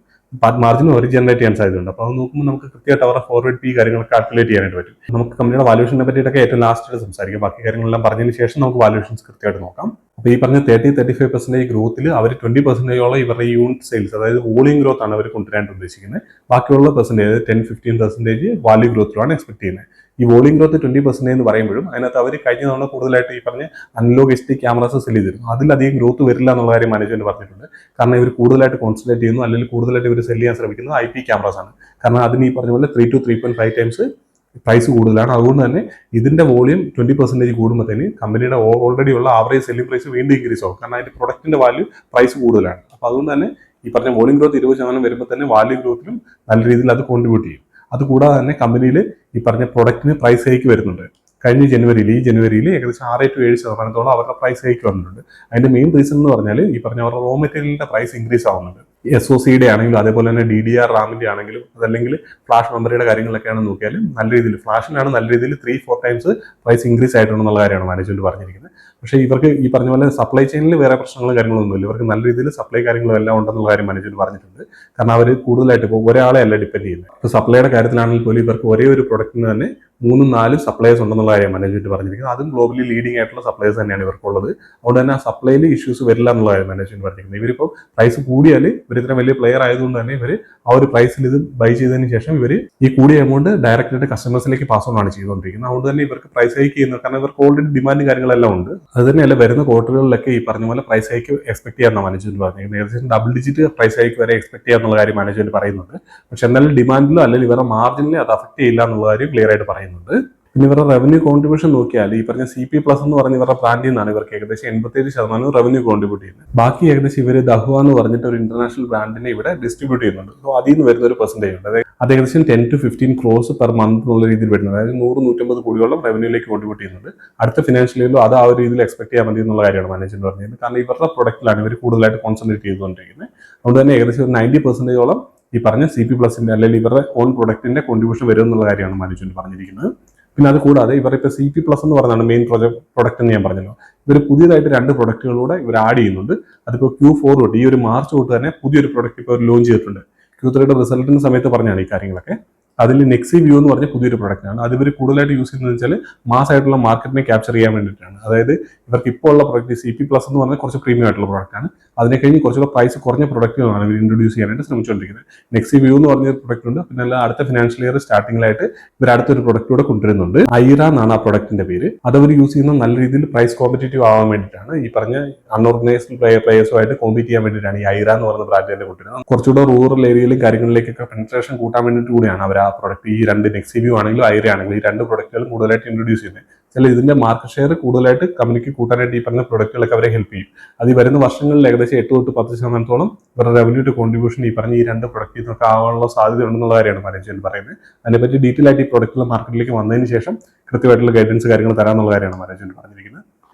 പാറ്റ് മാർജിനും അവർ ജനറേറ്റ് ചെയ്യാൻ സാധ്യതയുണ്ട്. അപ്പോൾ അത് നോക്കുമ്പോൾ നമുക്ക് കൃത്യമായിട്ട് അവരുടെ ഫോർവേഡ് പി കാര്യങ്ങളൊക്കെ കാൽക്കുലേറ്റ് ചെയ്യാനായിട്ട് പറ്റും. നമുക്ക് കമ്പനിയുടെ വാല്യൂഷനെ പറ്റിയിട്ടൊക്കെ ഏറ്റവും ലാസ്റ്റ് സംസാരിക്കാം. ബാക്കി കാര്യങ്ങളെല്ലാം പറഞ്ഞതിന് ശേഷം നമുക്ക് വാല്യൂഷൻസ് കൃത്യമായിട്ട് നോക്കാം. അപ്പോൾ ഈ പറഞ്ഞ 30-35% ഗ്രോത്തിൽ അവർ 20% ഇവരുടെ യൂണിറ്റ് സെയിൽസ്, അതായത് വോളിയം ഗ്രോത്ത് ആണ് അവർ കൊണ്ടുവരാനായിട്ട് ഉദ്ദേശിക്കുന്നത്. ബാക്കിയുള്ള പെർസെൻറ്റേജ് 10-15% വാല്യൂ ഗ്രോത്തിലാണ് എക്സ്പെക്ട് ചെയ്യുന്നത്. ഈ വോളിയം ഗ്രോത്ത് 20% എന്ന് പറയുമ്പോഴും അതിനകത്ത് അവർ കഴിഞ്ഞ തവണ കൂടുതലായിട്ട് ഈ പറഞ്ഞ അനലോഗ് HD ക്യാമറാസ് സെൽ ചെയ്തിരുന്നു. അതിലധികം ഗ്രോത്ത് വരില്ല എന്നുള്ള കാര്യം മാനേജ്മെന്റ് പറഞ്ഞിട്ടുണ്ട്. കാരണം ഇവർ കൂടുതലായിട്ട് കോൺസെൻട്രേറ്റ് ചെയ്യുന്നു, അല്ലെങ്കിൽ കൂടുതലായിട്ട് ഇവർ സെൽ ചെയ്യാൻ ശ്രമിക്കുന്നത് IP ക്യാമറാസ് ആണ്. കാരണം അതിന് ഈ പറഞ്ഞ പോലെ 3 to 3.5 ടൈംസ് പ്രൈസ് കൂടുതലാണ്. അതുകൊണ്ട് തന്നെ ഇതിന്റെ വോളിയം 20% കൂടുമ്പോഴത്തേന് കമ്പനിയുടെ ഓൾറെഡി ഉള്ള ആവറേജ് സെല്ലിംഗ് പ്രൈസ് വീണ്ടും ഇൻക്രീസ് ആവും. കാരണം അതിന്റെ പ്രൊഡക്റ്റിന്റെ വാല്യൂ പ്രൈസ് കൂടുതലാണ്. അപ്പോൾ അതുകൊണ്ട് തന്നെ ഈ പറഞ്ഞ വോളിയം ഗ്രോത്ത് 20% വരുമ്പോൾ തന്നെ വാല്യൂ ഗ്രോത്തിലും നല്ല രീതിയിൽ അത് കോൺട്രിബ്യൂട്ട് ചെയ്യും. അതുകൂടാതെ തന്നെ കമ്പനിയിൽ ഈ പറഞ്ഞ പ്രൊഡക്റ്റിന് പ്രൈസ് ഹൈക്ക് വരുന്നുണ്ട്. കഴിഞ്ഞ ഈ ജനുവരിയിൽ ഏകദേശം 6 to 7% അവരുടെ പ്രൈസ് ഹൈക്ക് വന്നിട്ടുണ്ട്. അതിന്റെ മെയിൻ റീസൺ എന്ന് പറഞ്ഞാൽ ഈ പറഞ്ഞ അവരുടെ റോ മെറ്റീരിയലിന്റെ പ്രൈസ് ഇൻക്രീസ് ആവുന്നുണ്ട്. SOCയുടെ ആണെങ്കിലും അതേപോലെ തന്നെ DDR റാമിന്റെ ആണെങ്കിലും അതല്ലെങ്കിൽ ഫ്ലാഷ് മെമ്മറിയുടെ കാര്യങ്ങളൊക്കെയാണ് നോക്കിയാലും നല്ല രീതിയിൽ ഫ്ലാഷിനാണ് നല്ല രീതിയിൽ 3-4 ടൈംസ് പ്രൈസ് ഇൻക്രീസ് ആയിട്ടുണ്ടെന്നുള്ള കാര്യമാണ് മാനേജ്മെന്റ് പറഞ്ഞിരിക്കുന്നത്. പക്ഷേ ഇവർക്ക് ഈ പറഞ്ഞ പോലെ സപ്ലൈ ചെയിനിൽ വേറെ പ്രശ്നങ്ങളും കാര്യങ്ങളൊന്നുമില്ല. ഇവർക്ക് നല്ല രീതിയിൽ സപ്ലൈ കാര്യങ്ങളും എല്ലാം ഉണ്ടെന്നുള്ള കാര്യം മാനേജ്മെന്റ് പറഞ്ഞിട്ടുണ്ട്. കാരണം അവർ കൂടുതലായിട്ട് ഇപ്പോൾ ഒരാളെ അല്ല ഡിപ്പെൻഡ് ചെയ്യുന്നത്. ഇപ്പോൾ സപ്ലൈയുടെ കാര്യത്തിലാണെങ്കിൽ പോലും ഇവർക്ക് ഒരേ ഒരു പ്രൊഡക്റ്റിന് തന്നെ 3-4 സപ്ലൈസ് ഉണ്ടെന്നുള്ള കാര്യം മാനേജ്മെന്റ് പറഞ്ഞിരിക്കുന്നത്. അതും ഗ്ലോബലി ലീഡിംഗ് ആയിട്ടുള്ള സപ്ലൈസ് തന്നെയാണ് ഇവർക്കുള്ളത്. അതുകൊണ്ട് തന്നെ ആ സപ്ലൈയിൽ ഇഷ്യൂസ് വരില്ല എന്നുള്ള കാര്യം മാനേജ്മെന്റ് പറഞ്ഞിരിക്കുന്നത്. ഇവരിപ്പോൾ പ്രൈസ് കൂടിയാൽ ഇവർ ഇത്ര വലിയ പ്ലെയർ ആയതുകൊണ്ട് തന്നെ ഇവർ ആ ഒരു പ്രൈസിൽ ഇത് ബൈ ചെയ്തതിന് ശേഷം ഇവർ ഈ കൂടിയ എമൗണ്ട് ഡയറക്റ്റായിട്ട് കസ്റ്റമേഴ്സിലേക്ക് പാസ് ഓൺ ആണ് ചെയ്തുകൊണ്ടിരിക്കുന്നത്. അതുകൊണ്ട് തന്നെ ഇവർക്ക് പ്രൈസ് ഹൈക്ക് ചെയ്യുന്നത്, കാരണം ഇവർക്ക് ഓൾറെഡി ഡിമാൻഡ് കാര്യങ്ങളെല്ലാം ഉണ്ട്. അത് തന്നെയല്ല വരുന്ന ക്വാർട്ടറുകളിലൊക്കെ ഈ പറഞ്ഞ പോലെ പ്രൈസ് ഹൈക്ക് എക്സ്പെക്ട് ചെയ്യാമെന്ന് മാനേജ്മെന്റ് പറഞ്ഞിരിക്കുന്നത്. ഏകദേശം ഡബിൾ ഡിജിറ്റ് പ്രൈസ് ഹൈക്ക് വരെ എക്സ്പെക്ട് ചെയ്യാന്നുള്ള കാര്യം മാനേജ്മെന്റ് പറയുന്നുണ്ട്. പക്ഷെ എന്നാലും ഡിമാൻഡിലോ അല്ലെങ്കിൽ ഇവരുടെ മാർജിനിലോ അത് അഫക്ട് ചെയ്യില്ല എന്നുള്ള കാര്യം ക്ലിയർ ആയിട്ട് പറയുന്നുണ്ട്. പിന്നെ ഇവരുടെ റവന്യൂ കോൺട്രിബ്യൂഷൻ നോക്കിയാൽ ഈ പറഞ്ഞ CP+ എന്ന് പറഞ്ഞ ഇവരുടെ ബ്രാൻഡിൽ നിന്നാണ് ഇവർക്ക് ഏകദേശം 87% റവന്യൂ കോൺട്രിബ്യൂട്ട് ചെയ്യുന്നത്. ബാക്കി ഏകദേശം ഇവർ ദഹുവ എന്ന് പറഞ്ഞിട്ട് ഒരു ഇന്റർനാഷണൽ ബ്രാൻഡിനെ ഇവിടെ ഡിസ്ട്രിബ്യൂട്ട് ചെയ്യുന്നുണ്ട്. സോ അതിൽ നിന്ന് വരുന്ന ഒരു പെർസെന്റേജ് ഉണ്ട്. അത് ഏകദേശം 10 to 15 crores പെർ മന്ത് എന്നുള്ള രീതിയിൽ വരുന്നത്. അതായത് 100-150 കോടിയോളം റവന്യൂയിലേക്ക് കോൺട്രിബ്യൂട്ട് ചെയ്യുന്നുണ്ട്. അടുത്ത ഫിനാൻഷ്യൽ ഇയറിലും അത് ആ ഒരു രീതിയിൽ എക്സ്പെക്ട് ചെയ്യാൻ മതി എന്നുള്ള കാര്യമാണ് മാനേജ്മെന്റ് പറഞ്ഞത്. കാരണം ഇവരുടെ പ്രൊഡക്റ്റിലാണ് ഇവർ കൂടുതലായിട്ട് കോൺസെൻട്രേറ്റ് ചെയ്തുകൊണ്ടിരിക്കുന്നത്. അതുകൊണ്ട് തന്നെ ഏകദേശം 90% ഈ പറഞ്ഞ CP+ അല്ലെങ്കിൽ ഇവരുടെ ഓൺ പ്രൊഡക്റ്റിന്റെ കോൺട്രിബ്യൂഷൻ വരും എന്നുള്ള കാര്യമാണ് മാനേജ്മെന്റ് പറഞ്ഞിരിക്കുന്നത്. പിന്നെ അത് കൂടാതെ ഇവർ ഇപ്പോൾ CP+ എന്ന് പറയുന്നതാണ് മെയിൻ പ്രൊഡക്റ്റ് എന്ന് ഞാൻ പറഞ്ഞല്ലോ. ഇവർ പുതിയതായിട്ട് 2 പ്രൊഡക്റ്റുകളൂടെ ഇവർ ആഡ് ചെയ്യുന്നുണ്ട്. അതിപ്പോൾ Q4 തൊട്ട് ഈ ഒരു മാർച്ച് തൊട്ട് തന്നെ പുതിയൊരു പ്രൊഡക്റ്റ് ഇപ്പോൾ ലോഞ്ച് ചെയ്തിട്ടുണ്ട്. Q3യുടെ റിസൾട്ടിന്റെ സമയത്ത് പറഞ്ഞാണ് ഈ കാര്യങ്ങളൊക്കെ. അതിൽ നെക്സി വ്യൂ എന്ന് പറഞ്ഞ പുതിയൊരു പ്രൊഡക്റ്റാണ്. അത് ഇവർ കൂടുതലായിട്ട് യൂസ് ചെയ്യുന്നത് വെച്ചാൽ മാസ് ആയിട്ടുള്ള മാർക്കറ്റിനെ ക്യാപ്ചർ ചെയ്യാൻ വേണ്ടിയിട്ടാണ്. അതായത് ഇവർക്ക് ഇപ്പോൾ ഉള്ള പ്രൊഡക്റ്റ് CP+ എന്ന് പറഞ്ഞാൽ കുറച്ച് പ്രീമിയം ആയിട്ടുള്ള പ്രൊഡക്റ്റാണ്. അതിനെ കഴിഞ്ഞ് കുറച്ചുകൂടെ പ്രൈസ് കുറഞ്ഞ പ്രൊഡക്റ്റുകളാണ് ഇവർ ഇൻട്രൊഡ്യൂസ് ചെയ്യാനായിട്ട് ശ്രമിച്ചുകൊണ്ടിരിക്കുന്നത്. നെക്സി വ്യൂ എന്ന് പറഞ്ഞ പ്രൊഡക്റ്റ് ഉണ്ട്. പിന്നെ അടുത്ത ഫിനാൻഷ്യൽ ഇയർ സ്റ്റാർട്ടിംഗിലായിട്ട് ഇവർ അടുത്തൊരു പ്രൊഡക്റ്റ് കൂടെ കൊണ്ടുവരുന്നുണ്ട്. ഐറ എന്നാണ് ആ പ്രൊഡക്റ്റിന്റെ പേര്. അത് അവർ യൂസ് ചെയ്യുന്ന നല്ല രീതിയിൽ പ്രൈസ് കോമ്പറ്റീറ്റീവ് ആവാൻ വേണ്ടിയിട്ടാണ്. ഈ പറഞ്ഞ അൺഓർഗനൈസ്ഡ് പ്ലേയേഴ്സുമായിട്ട് കോമ്പീറ്റ് ചെയ്യാൻ വേണ്ടിയിട്ടാണ് ഈ ഐറ എന്ന് പറയുന്ന ബ്രാൻഡ് തന്നെ കൊണ്ടുവരുന്നത്. കുറച്ചുകൂടെ റൂറൽ ഏരിയയിലും കാര്യങ്ങളിലേക്കൊക്കെ പെനിട്രേഷൻ കൂട്ടാൻ വേണ്ടിയിട്ട് കൂടിയാണ് അവർ ആ പ്രൊഡക്റ്റ് ഈ 2 നെക്സി വ്യൂ ആണെങ്കിലും ഐറ ആണെങ്കിലും ഈ 2 പ്രൊഡക്റ്റുകൾ കൂടുതലായിട്ട് ഇൻട്രൊഡ്യൂസ് ചെയ്യുന്നത്. ചില ഇതിന്റെ മാർക്കറ്റ് ഷെയർ കൂടുതലായിട്ട് കമ്പനിക്ക് കൂട്ടാനായിട്ട് ഈ പറഞ്ഞ പ്രൊഡക്റ്റുകളൊക്കെ അവരെ ഹെൽപ്പ് ചെയ്യും. അത് ഈ വരുന്ന വർഷങ്ങളിൽ ഏകദേശം 8 തൊട്ട് 10% ഇവരുടെ റവന്യൂ ടു കോൺട്രിബ്യൂഷൻ ഈ പറഞ്ഞ ഈ 2 പ്രൊഡക്റ്റിൽ നിന്നൊക്കെ ആവാനുള്ള സാധ്യത ഉണ്ടെന്നുള്ള കാര്യമാണ് മാനേജ്മെന്റ് പറയുന്നത്. അതിനെപ്പറ്റി ഡീറ്റെയിൽ ആയിട്ട് ഈ പ്രൊഡക്റ്റുകൾ മാർക്കറ്റിലേക്ക് വന്നതിന് ശേഷം കൃത്യമായിട്ടുള്ള ഗൈഡൻസ് കാര്യങ്ങൾ തരാമെന്നുള്ള കാര്യമാണ് മാനേജ്മെന്റ് പറഞ്ഞിരിക്കുന്നത്.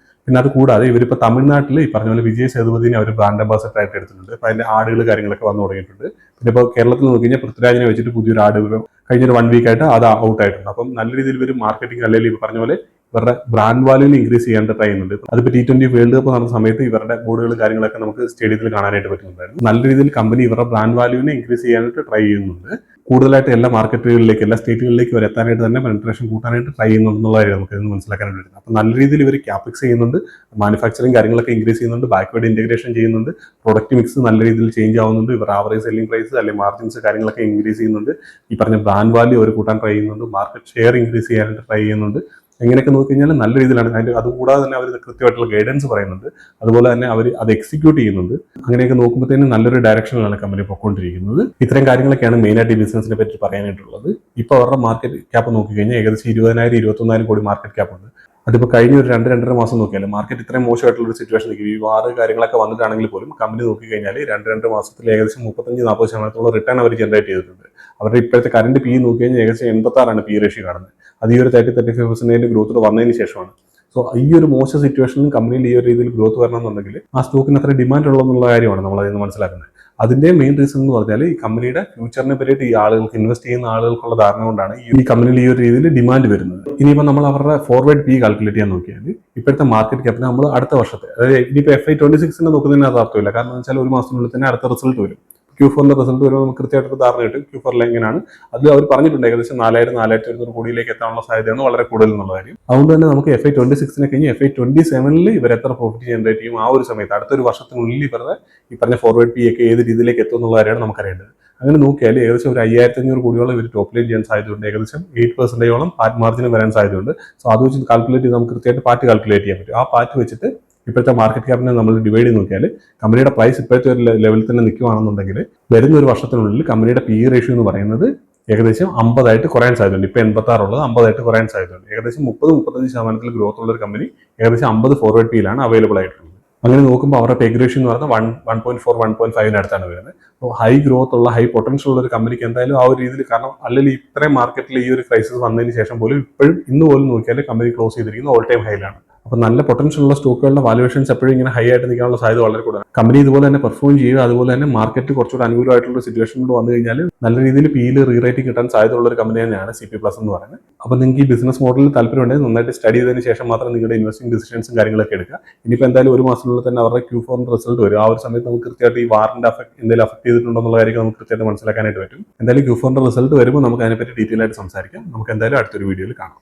പിന്നെ അത് കൂടാതെ ഇവരിപ്പോൾ തമിഴ്നാട്ടിൽ ഈ പറഞ്ഞ പോലെ വിജയ് സേതുപതിനെ അവർ ബ്രാൻഡ് അംബാസഡർ ആയിട്ട് എടുത്തിട്ടുണ്ട്. അപ്പോൾ അതിന്റെ ആടുകൾ കാര്യങ്ങളൊക്കെ വന്നു തുടങ്ങിയിട്ടുണ്ട്. പിന്നെ ഇപ്പോൾ കേരളത്തിൽ നോക്കി കഴിഞ്ഞാൽ പൃഥ്വിരാജിനെ വെച്ചിട്ട് പുതിയൊരു ആട് കഴിഞ്ഞൊരു 1 വീക്കായിട്ട് അത് ഔട്ട് ആയിട്ടുണ്ട്. അപ്പം നല്ല രീതിയിൽ ഇവർ മാർക്കറ്റിംഗ് അല്ലെങ്കിൽ ഈ പറഞ്ഞ പോലെ ഇവരുടെ ബ്രാൻഡ് വാല്യൂവിനെ ഇൻക്രീസ് ചെയ്യാൻ ട്രൈ ചെയ്യുന്നുണ്ട്. അതിപ്പോൾ T20 വേൾഡ് കപ്പ് നടന്ന സമയത്ത് ഇവരുടെ ബോർഡുകൾ കാര്യങ്ങളൊക്കെ നമുക്ക് സ്റ്റേഡിയത്തിൽ കാണാനായിട്ട് പറ്റുന്നുണ്ടായിരുന്നു. നല്ല രീതിയിൽ കമ്പനി ഇവരുടെ ബ്രാൻഡ് വാല്യൂവിനെ ഇൻക്രീസ് ചെയ്യാനായിട്ട് ട്രൈ ചെയ്യുന്നുണ്ട്. കൂടുതലായിട്ട് എല്ലാ മാർക്കറ്റുകളിലേക്ക് എല്ലാ സ്റ്റേറ്റുകളിലേക്ക് ഇവർ എത്താനായിട്ട് തന്നെ പെനിട്രേഷൻ കൂട്ടാനായിട്ട് ട്രൈ ചെയ്യുന്നുള്ള കാര്യം നമുക്ക് ഇന്ന് മനസ്സിലാക്കാൻ പറ്റുന്നത്. അപ്പോൾ നല്ല രീതിയിൽ ഇവർ ക്യാപിക്സ് ചെയ്യുന്നുണ്ട്, മാനുഫാക്ചറിങ് കാര്യങ്ങളൊക്കെ ഇൻക്രീസ് ചെയ്യുന്നുണ്ട്, ബാക്ക്വേർഡ് ഇന്റഗ്രേഷൻ ചെയ്യുന്നുണ്ട്, പ്രൊഡക്റ്റ് മിക്സ് നല്ല രീതിയിൽ ചേഞ്ച് ആവുന്നുണ്ട്, ഇവർ ആവറേജ് സെല്ലിംഗ് പ്രൈസ് അല്ലെങ്കിൽ മാർജിൻസ് കാര്യങ്ങളൊക്കെ ഇൻക്രീസ് ചെയ്യുന്നുണ്ട്, ഈ പറഞ്ഞ ബ്രാൻഡ് വാല്യൂ അവർ കൂട്ടാൻ ട്രൈ ചെയ്യുന്നുണ്ട്, മാർക്കറ്റ് ഷെയർ ഇൻക്രീസ് ചെയ്യാനായിട്ട് ട്രൈ ചെയ്യുന്നുണ്ട്. എങ്ങനെയൊക്കെ നോക്കിക്കഴിഞ്ഞാൽ നല്ല രീതിയിലാണ് അതിന്റെ. അതുകൂടാതെ തന്നെ അവർ കൃത്യമായിട്ടുള്ള ഗൈഡൻസ് പറയുന്നുണ്ട്, അതുപോലെ തന്നെ അവർ അത് എക്സിക്യൂട്ട് ചെയ്യുന്നുണ്ട്. അങ്ങനെയൊക്കെ നോക്കുമ്പോഴത്തേനും നല്ലൊരു ഡയറക്ഷനിലാണ് കമ്പനി പൊയ്ക്കൊണ്ടിരിക്കുന്നത്. ഇത്തരം കാര്യങ്ങളൊക്കെയാണ് മെയിനായിട്ട് ഈ ബിസിനസിനെ പറ്റി പറയാനായിട്ടുള്ളത്. ഇപ്പോൾ അവരുടെ മാർക്കറ്റ് ക്യാപ്പ് നോക്കിക്കഴിഞ്ഞാൽ ഏകദേശം 20,000-21,000 കോടി മാർക്കറ്റ് ക്യാപ്പ് ഉണ്ട്. അതിപ്പോൾ കഴിഞ്ഞ ഒരു 2-2.5 മാസം നോക്കിയാൽ മാർക്കറ്റ് ഇത്രയും മോശമായിട്ടുള്ള ഒരു സിറ്റുവേഷൻ നിൽക്കും. ഈ വാർ കാര്യങ്ങളൊക്കെ വന്നിട്ടാണെങ്കിൽ പോലും കമ്പനി നോക്കിക്കഴിഞ്ഞാൽ 2-2 മാസത്തിൽ ഏകദേശം 35-40% റിട്ടേൺ അവർ ജനറേറ്റ് ചെയ്തിട്ടുണ്ട്. അവരുടെ ഇപ്പോഴത്തെ കറന്റ് പി നോക്കിക്കഴിഞ്ഞാൽ ഏകദേശം 86 പി റേഷ്യോ കാണുന്നത്. അത് ഈ ഒരു 30-35% ഗ്രോത്ത് വന്നതിന് ശേഷമാണ്. സോ ഈ ഒരു മോശം സിറ്റുവേഷനിൽ കമ്പനിയിൽ ഈ ഒരു രീതിയിൽ ഗ്രോത്ത് വരണമെന്നുണ്ടെങ്കിൽ ആ സ്റ്റോക്കിന് അത്ര ഡിമാൻഡ് ഉള്ളതെന്നുള്ള കാര്യമാണ് നമ്മൾ അതിൽ നിന്ന് മനസ്സിലാക്കുന്നത്. അതിന്റെ മെയിൻ റീസൺ എന്ന് പറഞ്ഞാൽ ഈ കമ്പനിയുടെ ഫ്യൂച്ചറിനെ പറ്റിയിട്ട് ഈ ആളുകൾക്ക് ഇൻവെസ്റ്റ് ചെയ്യുന്ന ആളുകൾക്കുള്ള ധാരണ കൊണ്ടാണ് ഈ കമ്പനിയിൽ ഈ ഒരു രീതിയിൽ ഡിമാൻഡ് വരുന്നത്. ഇനിയിപ്പോൾ നമ്മൾ അവരുടെ ഫോർവേഡ് പി കാൽക്കുലേറ്റ് ചെയ്യാൻ നോക്കിയാൽ ഇപ്പോഴത്തെ മാർക്കറ്റ് ക്യാപ്പിന് നമ്മൾ അടുത്ത വർഷത്തെ, അതായത് ഇനിയിപ്പോൾ FY26 നോക്കുന്നതിന് അത് അർത്ഥമില്ല. കാരണം എന്ന് വെച്ചാൽ ഒരു മാസത്തിനുള്ളിൽ തന്നെ അടുത്ത റിസൾട്ട് വരും. Q4 റിസൾട്ട് വരുമ്പോൾ നമുക്ക് കൃത്യമായിട്ടൊരു ധാരണ കിട്ടും Q4 എങ്ങനെയാണ്. അത് അവർ പറഞ്ഞിട്ടുണ്ട് ഏകദേശം 4,000-4,200 കോടിയിലേക്ക് എത്താനുള്ള സാധ്യതയാണ് വളരെ കൂടുതൽ എന്നുള്ള കാര്യം. അതുകൊണ്ട് തന്നെ നമുക്ക് FY26 കഴിഞ്ഞ് FY27 ഇവർ എത്ര പ്രോഫിറ്റ് ജനറേറ്റ് ചെയ്യും ആ ഒരു സമയത്ത് അടുത്തൊരു വർഷത്തിനുള്ളിൽ ഇവരുടെ ഈ പറഞ്ഞ ഫോർവേഡ് പി ഒക്കെ ഏത് രീതിയിലേക്ക് എത്തും എന്നുള്ള കാര്യമാണ് നമുക്കറിയേണ്ടത്. അങ്ങനെ നോക്കിയാൽ ഏകദേശം ഒരു 5,500 കോടിയോളം ഇവർ ടോപ്പ് ലൈൻ ചെയ്യാൻ സാധ്യതയുണ്ട്. ഏകദേശം 8% പാറ്റ് മാർജിന് വരാൻ സാധ്യതയുണ്ട്. സോ അത് വെച്ച് കാൽക്കുലേറ്റ് ചെയ്ത് നമുക്ക് കൃത്യമായിട്ട് പാറ്റ് കാൽക്കുലേറ്റ് ചെയ്യാൻ പറ്റും. ആ പാറ്റ് വെച്ചിട്ട് ഇപ്പോഴത്തെ മാർക്കറ്റ് ക്യാപ്പിനെ നമ്മൾ ഡിവൈഡ് ചെയ്ത് നോക്കിയാൽ കമ്പനിയുടെ പ്രൈസ് ഇപ്പോഴത്തെ ഒരു ലെവലിൽ തന്നെ നിൽക്കുകയാണെന്നുണ്ടെങ്കിൽ വരുന്ന ഒരു വർഷത്തിനുള്ളിൽ കമ്പനിയുടെ പി റേഷ്യോ എന്ന് പറയുന്നത് ഏകദേശം 50 കുറയാൻ സാധ്യതയുണ്ട്. ഇപ്പോൾ 86 ഉള്ളത് 50 കുറയാൻ സാധ്യതയുണ്ട്. ഏകദേശം 30-35% ഗ്രോത്ത് ഉള്ള ഒരു കമ്പനി ഏകദേശം 50 ഫോർവേഡ് പിയിലാണ് അവൈലബിൾ ആയിട്ടുള്ളത്. അങ്ങനെ നോക്കുമ്പോൾ അവരുടെ പെഗ് റേഷ്യോ എന്ന് പറയുന്നത് 1.4-1.5 അടുത്താണ് വരുന്നത്. അപ്പോൾ ഹൈ ഗ്രോത്ത് ഉള്ള ഹൈ പൊട്ടൻഷ്യൽ ഉള്ള ഒരു കമ്പനിക്ക് എന്തായാലും ആ ഒരു രീതിയിൽ, കാരണം അല്ലെങ്കിൽ ഇത്രയും മാർക്കറ്റിൽ ഈ ഒരു ക്രൈസിസ് വന്നതിന് ശേഷം പോലും ഇപ്പോഴും ഇന്ന് പോലും നോക്കിയാൽ കമ്പനി ക്ലോസ് ചെയ്തിരിക്കുന്നത് ഓൾ ടൈം ഹൈയിലാണ്. അപ്പോൾ നല്ല പൊട്ടൻഷ്യൽ ഉള്ള സ്റ്റോക്കുകളുടെ വാല്യുവേഷൻസ് എപ്പോഴും ഇങ്ങനെ ഹൈ ആയിട്ട് നിൽക്കാനുള്ള സാധ്യത വളരെ കൂടുതലാണ്. കമ്പനി ഇതുപോലെ തന്നെ പെർഫോം ചെയ്യുക, അതുപോലെ തന്നെ മാർക്കറ്റ് കുറച്ചുകൂടി അനുകൂലമായിട്ടുള്ള സിറ്റുവേഷനിലൂടെ വന്നു കഴിഞ്ഞാൽ നല്ല രീതിയിൽ പിയിൽ റീറേറ്റിംഗ് കിട്ടാൻ സാധ്യതയുള്ള ഒരു കമ്പനി തന്നെയാണ് CP Plus എന്ന് പറയുന്നത്. അപ്പോൾ നിങ്ങൾക്ക് ഈ ബിസിനസ് മോഡലിൽ താല്പര്യമുണ്ടെങ്കിൽ നന്നായിട്ട് സ്റ്റഡി ചെയ്തതിന് ശേഷം മാത്രം നിങ്ങളുടെ ഇൻവെസ്റ്റിംഗ് ഡിസിഷൻസും കാര്യങ്ങളൊക്കെ എടുക്കുക. ഇനിയിപ്പോൾ എന്തായാലും ഒരു മാസത്തിനുള്ളിൽ തന്നെ അവരുടെ Q4 റിസൾട്ട് വരും. ആ ഒരു സമയത്ത് നമുക്ക് കൃത്യമായിട്ട് ഈ വാറിന്റെ എന്തെങ്കിലും അഫക്ട് ചെയ്തിട്ടുണ്ടോ എന്നുള്ള കാര്യം നമുക്ക് കൃത്യമായിട്ട് മനസ്സിലാക്കാനായിട്ട് പറ്റും. എന്തായാലും Q4 റിസൾട്ട് വരുമ്പോൾ നമുക്ക് അതിനെപ്പറ്റി ഡീറ്റെയിൽ ആയിട്ട് സംസാരിക്കാം. നമുക്ക് എന്തായാലും അടുത്തൊരു വീഡിയോയിൽ കാണാം.